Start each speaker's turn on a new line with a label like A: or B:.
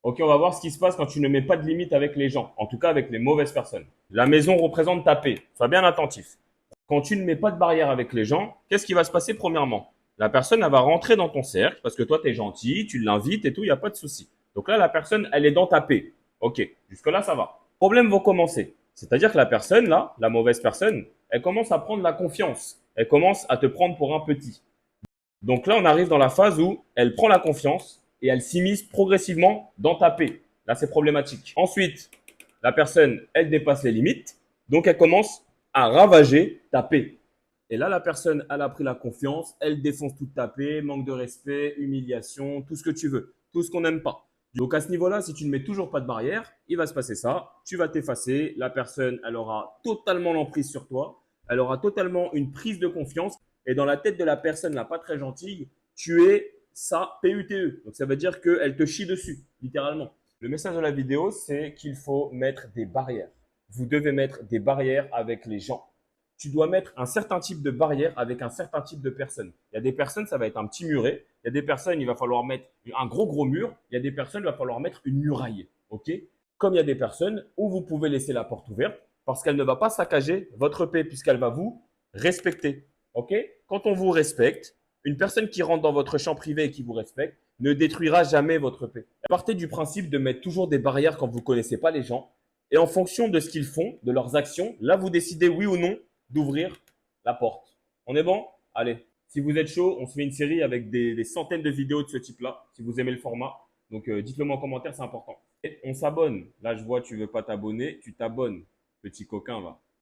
A: Ok, on va voir ce qui se passe quand tu ne mets pas de limite avec les gens, en tout cas avec les mauvaises personnes. La maison représente ta paix. Sois bien attentif. Quand tu ne mets pas de barrière avec les gens, qu'est-ce qui va se passer premièrement? La personne, elle va rentrer dans ton cercle parce que toi, tu es gentil, tu l'invites et tout, il n'y a pas de souci. Donc là, la personne, elle est dans ta paix. Ok, jusque-là, ça va. Problèmes vont commencer. C'est-à-dire que la personne, là, la mauvaise personne, elle commence à prendre la confiance. Elle commence à te prendre pour un petit. Donc là, on arrive dans la phase où elle prend la confiance et elle s'immisce progressivement dans ta paix. Là, c'est problématique. Ensuite, la personne, elle dépasse les limites. Donc, elle commence à ravager ta paix. Et là, la personne, elle a pris la confiance, elle défonce toute ta paix, manque de respect, humiliation, tout ce que tu veux, tout ce qu'on n'aime pas. Donc à ce niveau-là, si tu ne mets toujours pas de barrière, il va se passer ça. Tu vas t'effacer, la personne, elle aura totalement l'emprise sur toi, elle aura totalement une prise de confiance. Et dans la tête de la personne, là, pas très gentille, tu es sa PUTE. Donc ça veut dire qu'elle te chie dessus, littéralement. Le message de la vidéo, c'est qu'il faut mettre des barrières. Vous devez mettre des barrières avec les gens. Tu dois mettre un certain type de barrière avec un certain type de personnes. Il y a des personnes, ça va être un petit muret. Il y a des personnes, il va falloir mettre un gros mur. Il y a des personnes, il va falloir mettre une muraille. OK? Comme il y a des personnes où vous pouvez laisser la porte ouverte parce qu'elle ne va pas saccager votre paix puisqu'elle va vous respecter. OK? Quand on vous respecte, une personne qui rentre dans votre champ privé et qui vous respecte ne détruira jamais votre paix. Partez du principe de mettre toujours des barrières quand vous ne connaissez pas les gens. Et en fonction de ce qu'ils font, de leurs actions, là, vous décidez oui ou non d'ouvrir la porte. On est bon? Allez. Si vous êtes chaud, on se fait une série avec des centaines de vidéos de ce type-là, si vous aimez le format. Donc, dites-le moi en commentaire, c'est important. Et on s'abonne. Là, je vois, tu veux pas t'abonner, tu t'abonnes, petit coquin, va.